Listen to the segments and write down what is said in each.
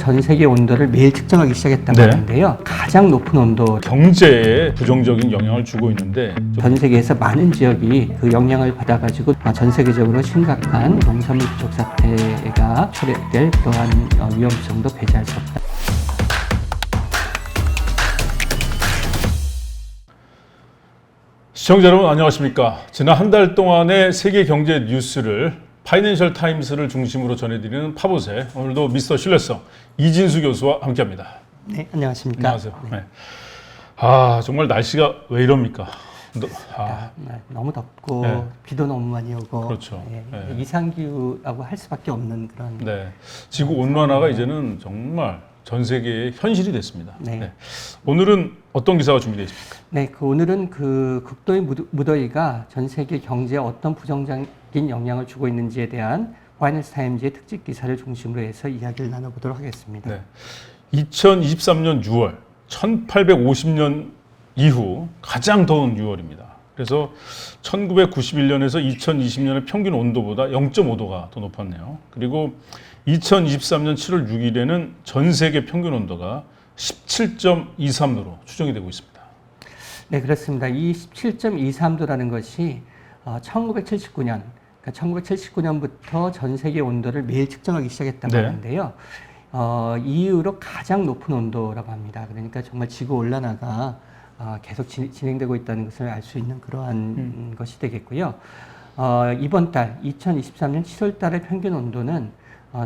전 세계 온도를 매일 측정하기 시작했다고 하는데요. 가장 높은 온도, 경제에 부정적인 영향을 주고 있는데 전 세계에서 많은 지역이 그 영향을 받아가지고 전 세계적으로 심각한 농산물 부족 사태가 초래될 그러한 위험성도 배제할 수 없다. 시청자 여러분 안녕하십니까. 지난 한 달 동안의 세계 경제 뉴스를 파이낸셜 타임스를 중심으로 전해드리는 파보세, 오늘도 미스터 신뢰성 이진수 교수와 함께합니다. 네, 안녕하십니까. 안녕하세요. 네. 네. 정말 날씨가 왜 이럽니까? 너무 덥고 네. 비도 너무 많이 오고 그렇죠. 네, 네. 이상기후라고 할 수밖에 없는 그런 네. 지구 온난화가 이제는 정말 전 세계의 현실이 됐습니다. 네. 네. 오늘은 어떤 기사가 준비되어 있습니까? 네, 오늘은 그 극도의 무더위가 전 세계 경제에 어떤 부정적인 영향을 주고 있는지에 대한 파이낸셜 타임즈의 특집 기사를 중심으로 해서 이야기를 나눠보도록 하겠습니다. 네. 2023년 6월, 1850년 이후 가장 더운 6월입니다. 그래서 1991년에서 2020년의 평균 온도보다 0.5도가 더 높았네요. 그리고 2023년 7월 6일에는 전 세계 평균 온도가 17.23도로 추정이 되고 있습니다. 네, 그렇습니다. 이 17.23도라는 것이 1979년, 그러니까 1979년부터 전 세계 온도를 매일 측정하기 시작했다고 네. 하는데요. 이 이후로 가장 높은 온도라고 합니다. 그러니까 정말 지구 온난화가 계속 진행되고 있다는 것을 알 수 있는 그러한 것이 되겠고요. 이번 달 2023년 7월 달의 평균 온도는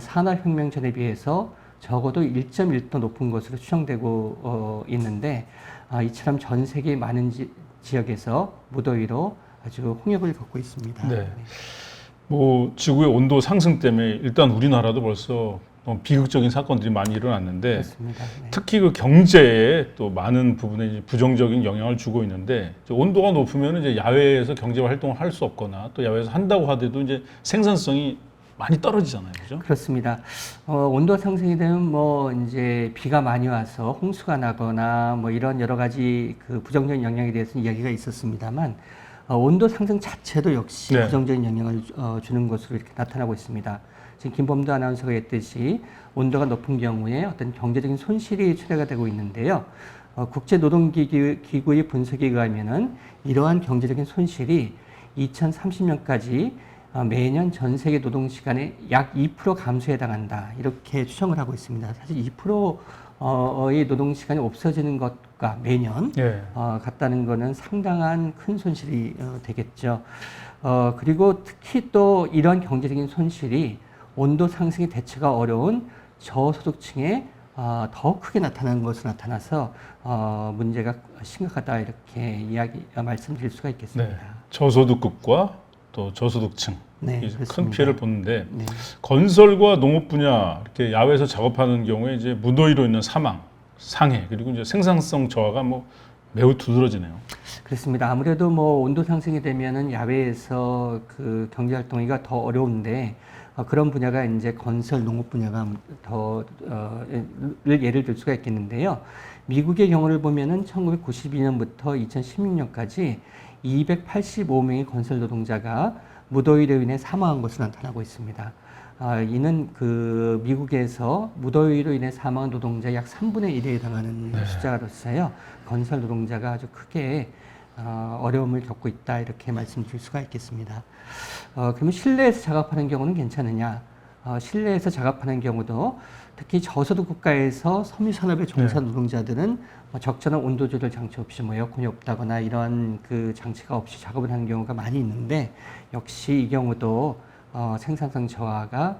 산업혁명 전에 비해서 적어도 1.1도 높은 것으로 추정되고 있는데 이처럼 전 세계 많은 지역에서 무더위로 아주 홍역을 겪고 있습니다. 네. 뭐 지구의 온도 상승 때문에 일단 우리나라도 벌써 비극적인 사건들이 많이 일어났는데 그렇습니다. 네. 특히 그 경제에 또 많은 부분에 부정적인 영향을 주고 있는데 온도가 높으면 이제 야외에서 경제 활동을 할 수 없거나 또 야외에서 한다고 하더라도 이제 생산성이 많이 떨어지잖아요, 그죠? 그렇습니다. 온도 상승이 되면 뭐 이제 비가 많이 와서 홍수가 나거나 뭐 이런 여러 가지 그 부정적인 영향에 대해서는 이야기가 있었습니다만 온도 상승 자체도 역시 네. 부정적인 영향을 주는 것으로 이렇게 나타나고 있습니다. 지금 김범도 아나운서가 했듯이 온도가 높은 경우에 어떤 경제적인 손실이 초래가 되고 있는데요. 국제노동기구의 분석에 의하면은 이러한 경제적인 손실이 2030년까지 매년 전 세계 노동 시간의 약 2% 감소에 해당한다. 이렇게 추정을 하고 있습니다. 사실 2%의 노동 시간이 없어지는 것과 매년 같다는 것은 상당한 큰 손실이 되겠죠. 그리고 특히 또 이런 경제적인 손실이 온도 상승의 대처가 어려운 저소득층에 더 크게 나타나는 것으로 나타나서 문제가 심각하다 이렇게 말씀드릴 수가 있겠습니다. 네. 저소득급과 또 저소득층 네, 큰 피해를 보는데 네. 건설과 농업 분야 이렇게 야외에서 작업하는 경우에 이제 무더위로 인한 사망, 상해 그리고 이제 생산성 저하가 뭐 매우 두드러지네요. 그렇습니다. 아무래도 뭐 온도 상승이 되면은 야외에서 그 경제 활동이가 더 어려운데 그런 분야가 이제 건설, 농업 분야가 예를 들 수가 있겠는데요. 미국의 경우를 보면은 1992년부터 2016년까지 285명의 건설 노동자가 무더위로 인해 사망한 것으로 나타나고 있습니다. 이는 그 미국에서 무더위로 인해 사망한 노동자 약 3분의 1에 해당하는 숫자로서요. 건설 노동자가 아주 크게 어려움을 겪고 있다 이렇게 말씀드릴 수가 있겠습니다. 그러면 실내에서 작업하는 경우는 괜찮으냐? 실내에서 작업하는 경우도 특히 저소득 국가에서 섬유산업에 종사하는 노동자들은 적절한 온도 조절 장치 없이 뭐 에어컨이 없다거나 이런 그 장치가 없이 작업을 하는 경우가 많이 있는데 역시 이 경우도 생산성 저하가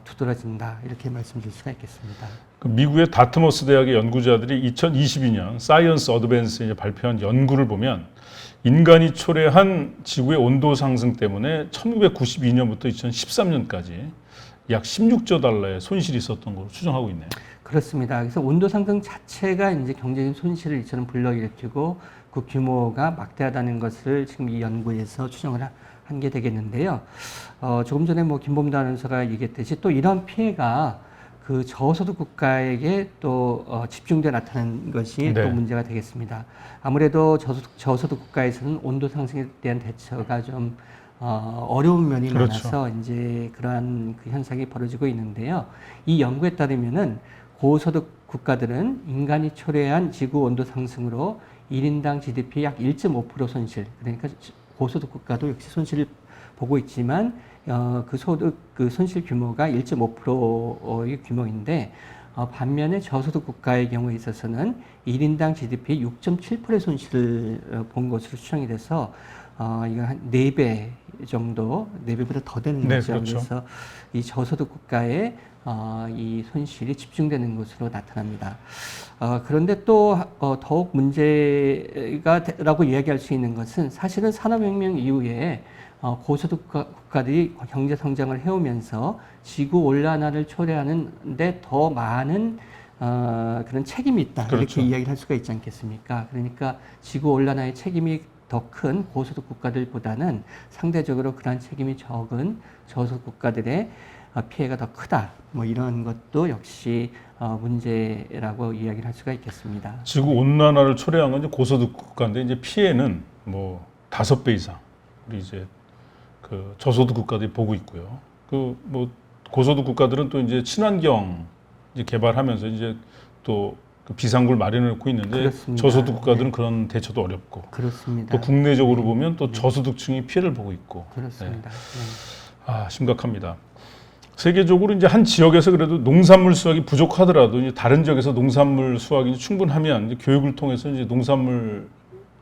두드러진다 이렇게 말씀드릴 수가 있겠습니다. 미국의 다트머스 대학의 연구자들이 2022년 사이언스 어드밴스에 발표한 연구를 보면 인간이 초래한 지구의 온도 상승 때문에 1992년부터 2013년까지 약 16조 달러의 손실이 있었던 걸로 추정하고 있네요. 그렇습니다. 그래서 온도 상승 자체가 이제 경제적인 손실을 이처럼 불러일으키고 그 규모가 막대하다는 것을 지금 이 연구에서 추정을 한 게 되겠는데요. 조금 전에 뭐 김범도 아나운서가 얘기했듯이 또 이런 피해가 그 저소득 국가에게 또 집중되어 나타나는 것이 또 문제가 되겠습니다. 아무래도 저소득 국가에서는 온도 상승에 대한 대처가 좀 어려운 면이 많아서 이제 그러한 그 현상이 벌어지고 있는데요. 이 연구에 따르면은 고소득 국가들은 인간이 초래한 지구 온도 상승으로 1인당 GDP 약 1.5% 손실. 그러니까 고소득 국가도 역시 손실을 보고 있지만 그 소득 그 손실 규모가 1.5%의 규모인데 반면에 저소득 국가의 경우에 있어서는 1인당 GDP 6.7%의 손실을 본 것으로 추정이 돼서 이거 한 4배 정도, 4배보다 더 되는 네, 거죠. 그렇죠. 그래서 이 저소득 국가의 이 손실이 집중되는 것으로 나타납니다. 그런데 또 더욱 문제가라고 이야기할 수 있는 것은 사실은 산업혁명 이후에 고소득 국가들이 경제 성장을 해오면서 지구 온난화를 초래하는데 더 많은 그런 책임이 있다. 그렇죠. 이렇게 이야기를 할 수가 있지 않겠습니까? 그러니까 지구 온난화의 책임이 더 큰 고소득 국가들보다는 상대적으로 그러한 책임이 적은 저소득 국가들의 피해가 더 크다. 뭐 이런 것도 역시 문제라고 이야기를 할 수가 있겠습니다. 지구 온난화를 초래한 건 이제 고소득 국가인데 이제 피해는 뭐 5배 이상 우리 이제 그 저소득 국가들이 보고 있고요. 그 뭐 고소득 국가들은 또 이제 친환경 이제 개발하면서 이제 또 그 비상구를 마련해 놓고 있는데 그렇습니다. 저소득 국가들은 네. 그런 대처도 어렵고 그렇습니다. 또 국내적으로 네. 보면 또 저소득층이 피해를 보고 있고 그렇습니다. 네. 심각합니다. 세계적으로 이제 한 지역에서 그래도 농산물 수확이 부족하더라도 이제 다른 지역에서 농산물 수확이 충분하면 이제 교육을 통해서 이제 농산물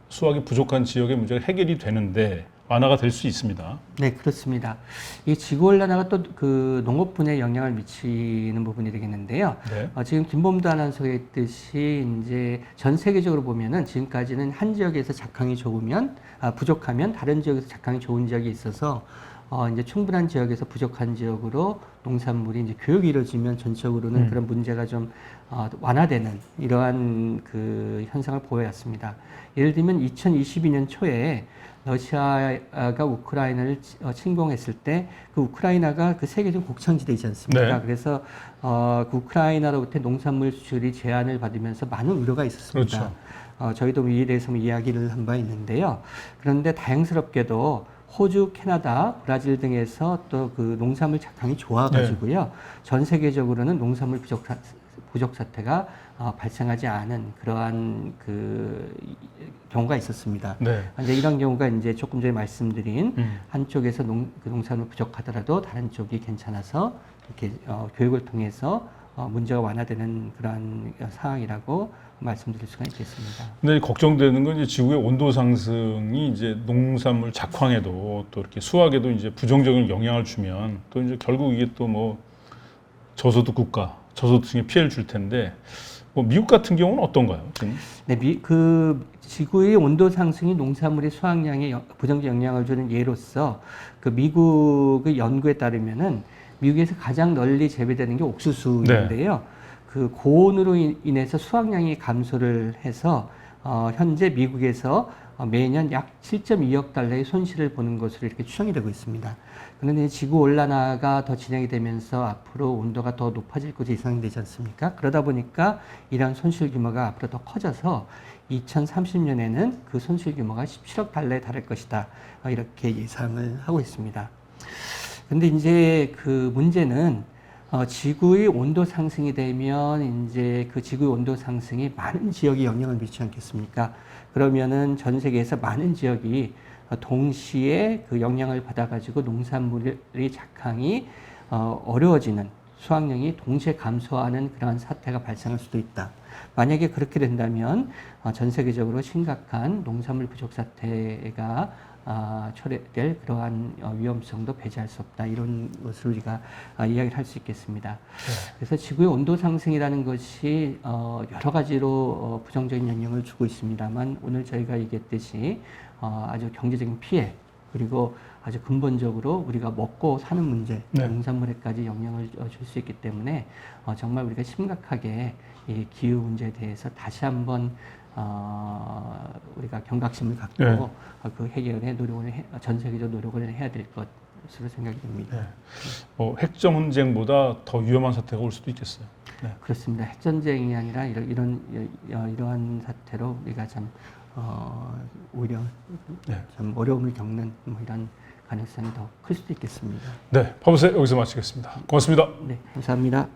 수확이 부족한 지역의 문제가 해결이 되는데 완화가 될 수 있습니다. 네, 그렇습니다. 이 지구 온난화가 또 그 농업분야에 영향을 미치는 부분이 되겠는데요. 네. 지금 김범도 아나운서가 했듯이 이제 전 세계적으로 보면은 지금까지는 한 지역에서 작황이 부족하면 다른 지역에서 작황이 좋은 지역이 있어서 이제 충분한 지역에서 부족한 지역으로 농산물이 이제 교육이 이루어지면 전적으로는 그런 문제가 좀 완화되는 이러한 그 현상을 보여왔습니다. 예를 들면 2022년 초에 러시아가 우크라이나를 침공했을 때 그 우크라이나가 그 세계적 곡창지대이지 않습니까? 네. 그래서 그 우크라이나로부터 농산물 수출이 제한을 받으면서 많은 우려가 있었습니다. 그렇죠. 저희도 이에 대해서 이야기를 한 바 있는데요. 그런데 다행스럽게도 호주, 캐나다, 브라질 등에서 또 그 농산물 작황이 좋아가지고요. 전 세계적으로는 농산물 부족 사태가 발생하지 않은 그러한 그 경우가 있었습니다. 네. 이제 이런 경우가 이제 조금 전에 말씀드린 한쪽에서 농산물 부족하더라도 다른 쪽이 괜찮아서 이렇게 교육을 통해서 문제가 완화되는 그러한 상황이라고 말씀드릴 수가 있겠습니다. 근데 걱정되는 건 이제 지구의 온도 상승이 이제 농산물 작황에도 또 이렇게 수확에도 이제 부정적인 영향을 주면 또 이제 결국 이게 또 뭐 저소득 국가, 저소득층에 피해를 줄 텐데 뭐 미국 같은 경우는 어떤가요? 지금? 네, 그 지구의 온도 상승이 농산물의 수확량에 부정적 영향을 주는 예로서 그 미국의 연구에 따르면은 미국에서 가장 널리 재배되는 게 옥수수인데요. 그 고온으로 인해서 수확량이 감소를 해서 현재 미국에서 매년 약 7.2억 달러의 손실을 보는 것으로 이렇게 추정이 되고 있습니다. 그런데 지구 온난화가 더 진행이 되면서 앞으로 온도가 더 높아질 것이 예상되지 않습니까? 그러다 보니까 이러한 손실 규모가 앞으로 더 커져서 2030년에는 그 손실 규모가 17억 달러에 달할 것이다. 이렇게 예상을 하고 있습니다. 근데 이제 그 문제는 지구의 온도 상승이 되면 이제 그 지구의 온도 상승이 많은 지역에 영향을 미치지 않겠습니까? 그러면은 전 세계에서 많은 지역이 동시에 그 영향을 받아가지고 농산물의 작황이 어려워지는 수확량이 동시에 감소하는 그러한 사태가 발생할 수도 있다. 만약에 그렇게 된다면 전 세계적으로 심각한 농산물 부족 사태가 초래될 그러한 위험성도 배제할 수 없다. 이런 것을 우리가 이야기를 할 수 있겠습니다. 네. 그래서 지구의 온도 상승이라는 것이 여러 가지로 부정적인 영향을 주고 있습니다만 오늘 저희가 얘기했듯이 아주 경제적인 피해 그리고 아주 근본적으로 우리가 먹고 사는 문제, 네. 농산물에까지 영향을 줄 수 있기 때문에 정말 우리가 심각하게 이 기후 문제에 대해서 다시 한번 우리가 경각심을 갖고 네. 그 해결에 전 세계적 노력을 해야 될 것으로 생각이 듭니다. 네. 핵전쟁보다 더 위험한 사태가 올 수도 있겠어요. 네. 그렇습니다. 핵전쟁이 아니라 이러한 사태로 우리가 참 오히려 네. 좀 어려움을 겪는 뭐 이런 가능성이 더 클 수도 있겠습니다. 네, 파보세 여기서 마치겠습니다. 고맙습니다. 네, 감사합니다.